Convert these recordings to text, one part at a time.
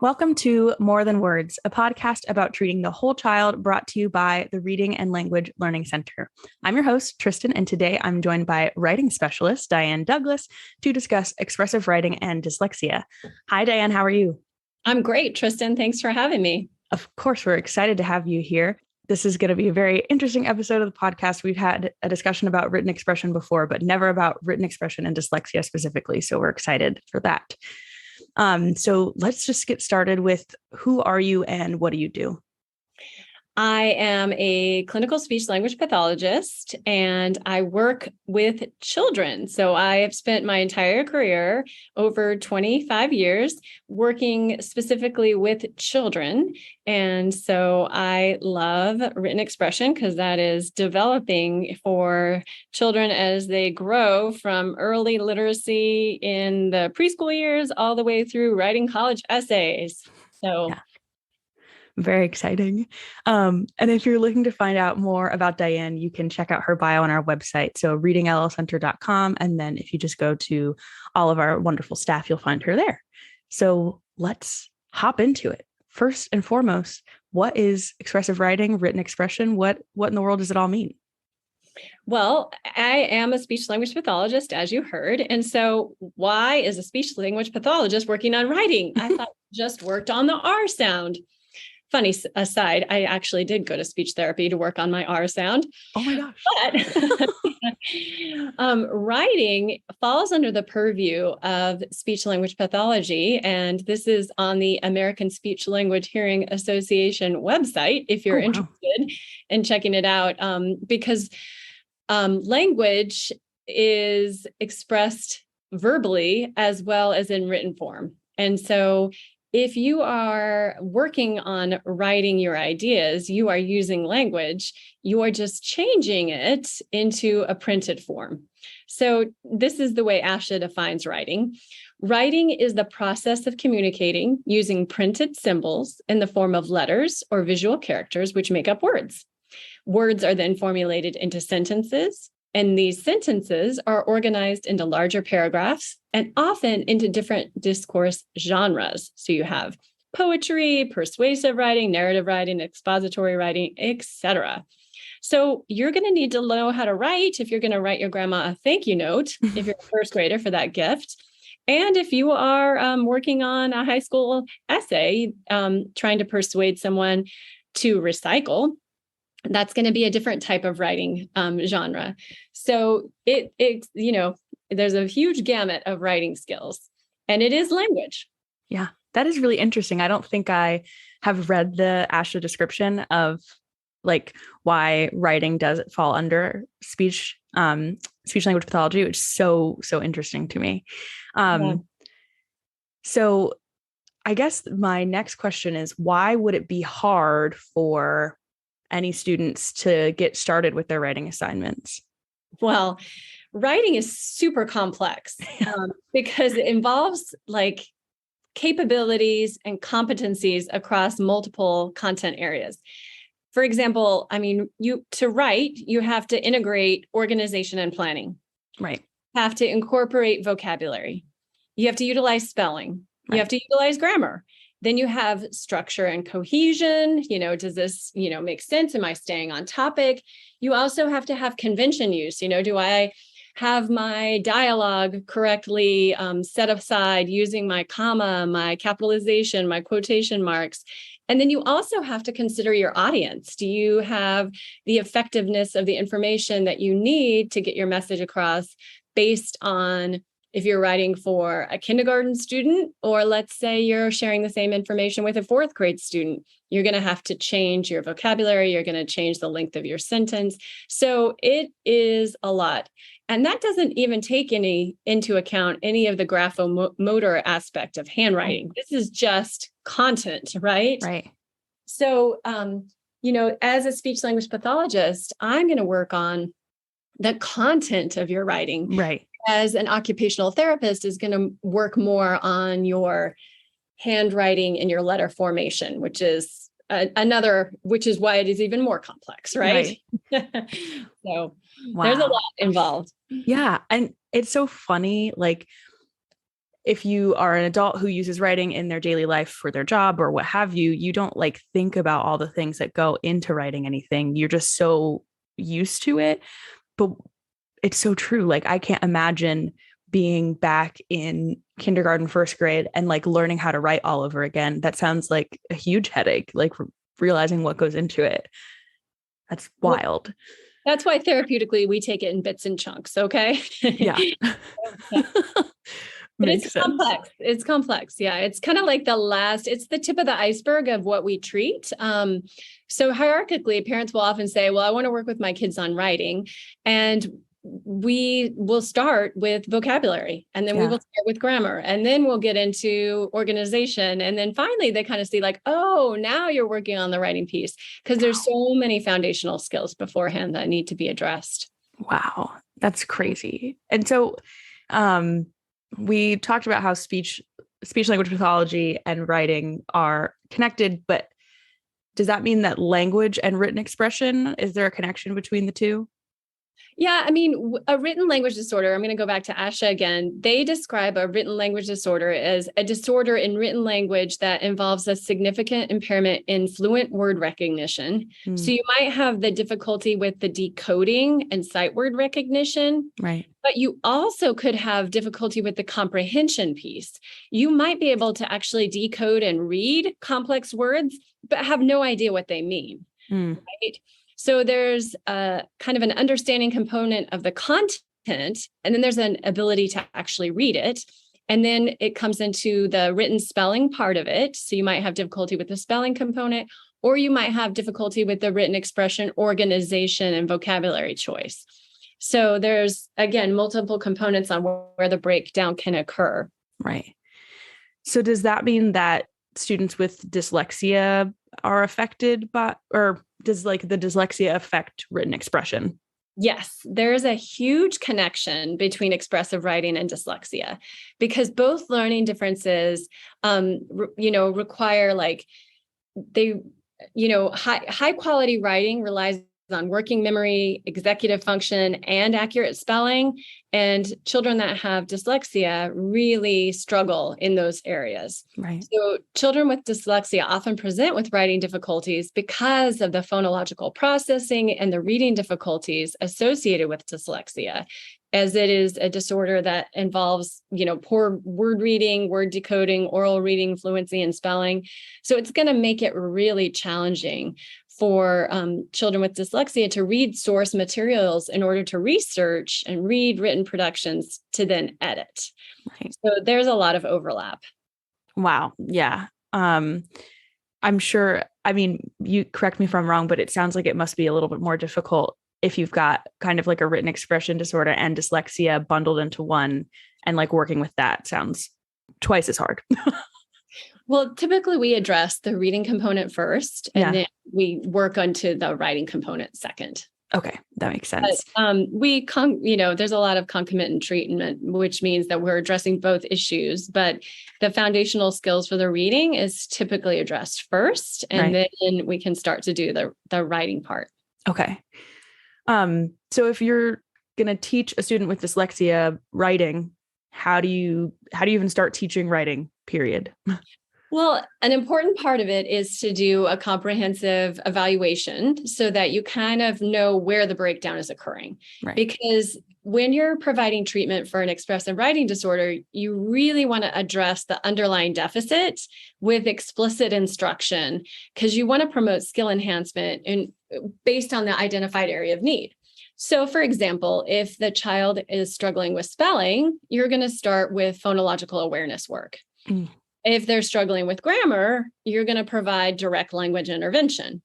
Welcome to More Than Words, a podcast about treating the whole child, brought to you by the Reading and Language Learning Center. I'm your host, Tristan, and today I'm joined by writing specialist Diane Douglas to discuss expressive writing and dyslexia. Hi, Diane. How are you? I'm great, Tristan. Thanks for having me. Of course, we're excited to have you here. This is going to be a very interesting episode of the podcast. We've had a discussion about written expression before, but never about written expression and dyslexia specifically. So we're excited for that. So let's just get started with who are you and what do you do? I am a clinical speech language pathologist and I work with children. So I have spent my entire career, over 25 years, working specifically with children. And so I love written expression because that is developing for children as they grow from early literacy in the preschool years all the way through writing college essays. So yeah. Very exciting. And if you're looking to find out more about Diane, you can check out her bio on our website. So readingllcenter.com. And then if you just go to all of our wonderful staff, you'll find her there. So let's hop into it. First and foremost, what is expressive writing, written expression? What in the world does it all mean? Well, I am a speech language pathologist, as you heard. And so why is a speech language pathologist working on writing? I thought just worked on the R sound. Funny aside, I actually did go to speech therapy to work on my R sound. Oh my gosh. But writing falls under the purview of speech language pathology. And this is on the American Speech Language Hearing Association website, if you're interested in checking it out, because language is expressed verbally as well as in written form. And so if you are working on writing your ideas, you are using language, you are just changing it into a printed form. So this is the way ASHA defines writing. Writing is the process of communicating using printed symbols in the form of letters or visual characters, which make up words. Words are then formulated into sentences. And these sentences are organized into larger paragraphs and often into different discourse genres. So you have poetry, persuasive writing, narrative writing, expository writing, etc. So you're going to need to know how to write if you're going to write your grandma a thank you note, if you're a first grader for that gift. And if you are working on a high school essay, trying to persuade someone to recycle, that's going to be a different type of writing genre. So it there's a huge gamut of writing skills, and it is language. Yeah, that is really interesting. I don't think I have read the ASHA description of like why writing does fall under speech language pathology, which is so interesting to me. So I guess my next question is, why would it be hard for any students to get started with their writing assignments? Well, writing is super complex because it involves like capabilities and competencies across multiple content areas. For example, to write, you have to integrate organization and planning. Right. You have to incorporate vocabulary. You have to utilize spelling. Right. You have to utilize grammar. Then you have structure and cohesion. Does this, make sense? Am I staying on topic? You also have to have convention use. Do I have my dialogue correctly set aside using my comma, my capitalization, my quotation marks? And then you also have to consider your audience. Do you have the effectiveness of the information that you need to get your message across based on if you're writing for a kindergarten student, or let's say you're sharing the same information with a fourth grade student, you're going to have to change your vocabulary. You're going to change the length of your sentence. So it is a lot. And that doesn't even take into account any of the graphomotor aspect of handwriting. This is just content, right? Right. So, as a speech language pathologist, I'm going to work on the content of your writing. Right. As an occupational therapist is going to work more on your handwriting and your letter formation, which is why it is even more complex, right? So There's a lot involved. Yeah. And it's so funny. Like if you are an adult who uses writing in their daily life for their job or what have you, you don't like think about all the things that go into writing anything. You're just so used to it. But it's so true. Like, I can't imagine being back in kindergarten, first grade, and like learning how to write all over again. That sounds like a huge headache, like realizing what goes into it. That's wild. That's why therapeutically we take it in bits and chunks. Okay. Yeah. But Makes it's sense. complex. It's complex. Yeah. It's kind of like it's the tip of the iceberg of what we treat. So hierarchically, parents will often say, well, I want to work with my kids on writing. And we will start with vocabulary, and then we will start with grammar, and then we'll get into organization. And then finally they kind of see like, oh, now you're working on the writing piece, because there's so many foundational skills beforehand that need to be addressed. Wow. That's crazy. And so, we talked about how speech language pathology and writing are connected, but does that mean that language and written expression, is there a connection between the two? Yeah, I mean, a written language disorder, I'm going to go back to ASHA again. They describe a written language disorder as a disorder in written language that involves a significant impairment in fluent word recognition. So you might have the difficulty with the decoding and sight word recognition. Right. But you also could have difficulty with the comprehension piece. You might be able to actually decode and read complex words, but have no idea what they mean. Right? So there's a kind of an understanding component of the content, and then there's an ability to actually read it. And then it comes into the written spelling part of it. So you might have difficulty with the spelling component, or you might have difficulty with the written expression, organization, and vocabulary choice. So there's, again, multiple components on where the breakdown can occur. Right. So does that mean that students with dyslexia are affected by, or does like the dyslexia affect written expression? Yes, there's a huge connection between expressive writing and dyslexia, because both learning differences, require like high quality writing relies on working memory, executive function, and accurate spelling. And children that have dyslexia really struggle in those areas. Right. So children with dyslexia often present with writing difficulties because of the phonological processing and the reading difficulties associated with dyslexia, as it is a disorder that involves, poor word reading, word decoding, oral reading, fluency, and spelling. So it's going to make it really challenging for children with dyslexia to read source materials in order to research and read written productions to then edit. Right. So there's a lot of overlap. Wow. Yeah. I'm sure, I mean, you correct me if I'm wrong, but it sounds like it must be a little bit more difficult if you've got kind of like a written expression disorder and dyslexia bundled into one, and like working with that sounds twice as hard. Well, typically we address the reading component first, and then we work onto the writing component second. Okay, that makes sense. But, there's a lot of concomitant treatment, which means that we're addressing both issues, but the foundational skills for the reading is typically addressed first, and then we can start to do the writing part. Okay. So if you're going to teach a student with dyslexia writing, how do you even start teaching writing, period? Well, an important part of it is to do a comprehensive evaluation so that you kind of know where the breakdown is occurring. Right. Because when you're providing treatment for an expressive writing disorder, you really want to address the underlying deficit with explicit instruction, because you want to promote skill enhancement based on the identified area of need. So, for example, if the child is struggling with spelling, you're going to start with phonological awareness work. If they're struggling with grammar, you're going to provide direct language intervention.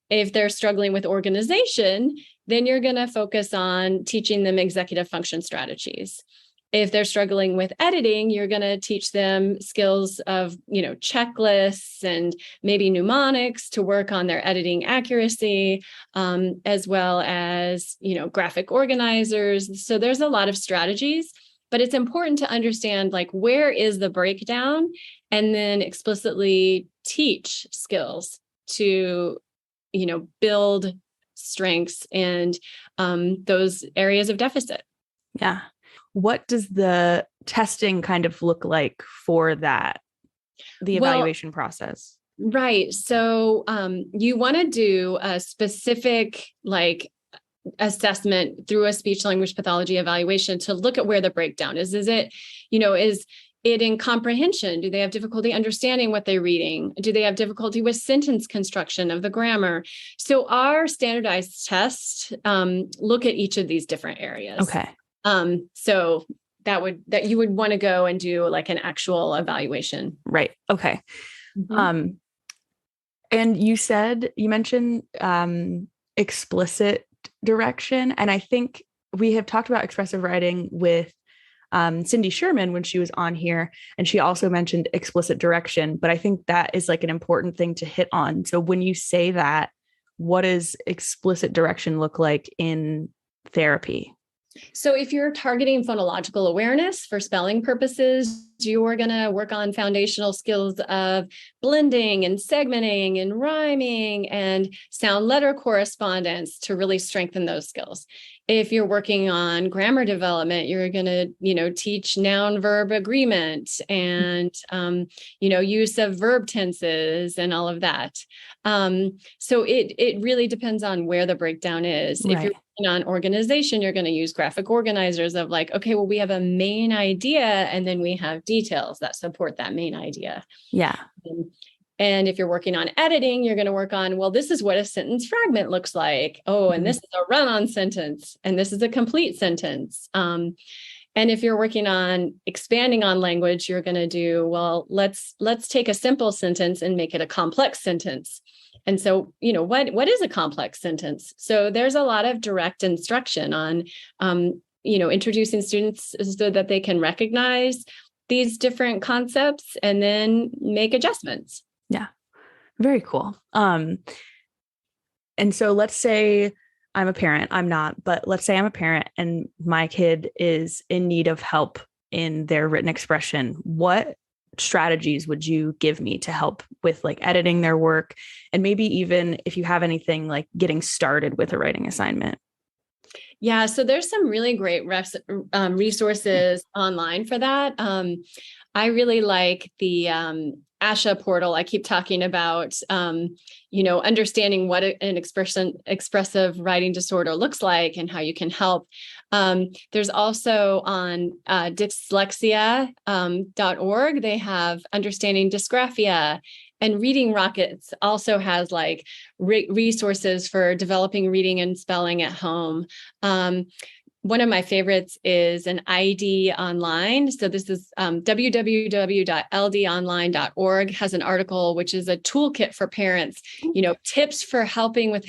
If they're struggling with organization, then you're going to focus on teaching them executive function strategies. If they're struggling with editing, you're going to teach them skills of, checklists and maybe mnemonics to work on their editing accuracy, as well as, graphic organizers. So there's a lot of strategies. But it's important to understand, like, where is the breakdown, and then explicitly teach skills to, build strengths and those areas of deficit. Yeah. what does the testing kind of look like for that, the evaluation process? Right. So you want to do a specific assessment through a speech language pathology evaluation to look at where the breakdown is. Is it in comprehension? Do they have difficulty understanding what they're reading? Do they have difficulty with sentence construction of the grammar? So our standardized tests look at each of these different areas. Okay. So that you would want to go and do like an actual evaluation. Right. Okay. Mm-hmm. And you mentioned explicit direction. And I think we have talked about expressive writing with Cindy Sherman when she was on here, and she also mentioned explicit direction, but I think that is like an important thing to hit on. So when you say that, what does explicit direction look like in therapy? So if you're targeting phonological awareness for spelling purposes, you're going to work on foundational skills of blending and segmenting and rhyming and sound letter correspondence to really strengthen those skills. If you're working on grammar development, you're going to, teach noun verb agreement and, use of verb tenses and all of that. So it really depends on where the breakdown is. Right. If you're working on organization, you're going to use graphic organizers of like, okay, well, we have a main idea and then we have details that support that main idea. Yeah. And if you're working on editing, you're going to work on, well, this is what a sentence fragment looks like. Oh, and this is a run-on sentence, and this is a complete sentence. And if you're working on expanding on language, you're going to do, well, let's take a simple sentence and make it a complex sentence. And so, what is a complex sentence? So there's a lot of direct instruction on, introducing students so that they can recognize these different concepts and then make adjustments. Yeah. Very cool. And so let's say I'm a parent. I'm not, but let's say I'm a parent and my kid is in need of help in their written expression. What strategies would you give me to help with like editing their work? And maybe even if you have anything like getting started with a writing assignment. Yeah, so there's some really great resources online for that. I really like the ASHA portal. I keep talking about, understanding what an expressive writing disorder looks like and how you can help. There's also on dyslexia.org, they have Understanding Dysgraphia. And Reading Rockets also has like resources for developing reading and spelling at home. One of my favorites is an ID Online. So this is www.ldonline.org has an article, which is a toolkit for parents, tips for helping with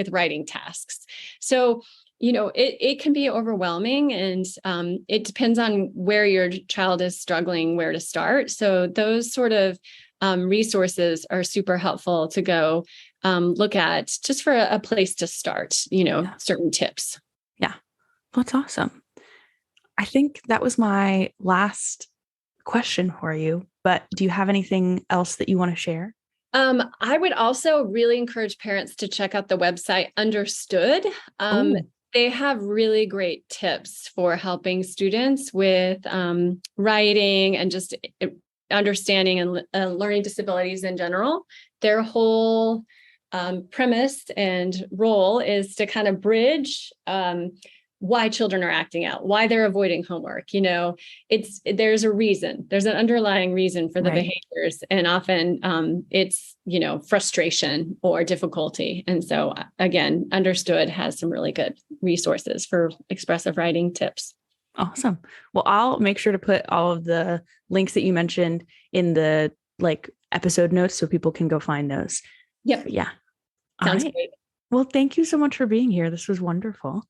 writing tasks. So, it can be overwhelming and it depends on where your child is struggling, where to start. So those sort of resources are super helpful to go look at just for a place to start, certain tips. Yeah. That's awesome. I think that was my last question for you, but do you have anything else that you want to share? I would also really encourage parents to check out the website Understood. They have really great tips for helping students with writing and just understanding and learning disabilities in general. Their whole premise and role is to kind of bridge why children are acting out, why they're avoiding homework. There's a reason, there's an underlying reason for the behaviors. And often it's, frustration or difficulty. And so again, Understood has some really good resources for expressive writing tips. Awesome. Well, I'll make sure to put all of the links that you mentioned in the episode notes so people can go find those. Yep. Yeah. Sounds great. Well, thank you so much for being here. This was wonderful.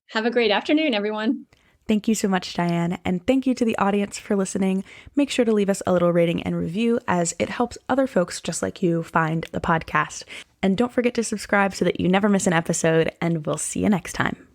Have a great afternoon, everyone. Thank you so much, Diane. And thank you to the audience for listening. Make sure to leave us a little rating and review as it helps other folks just like you find the podcast. And don't forget to subscribe so that you never miss an episode, and we'll see you next time.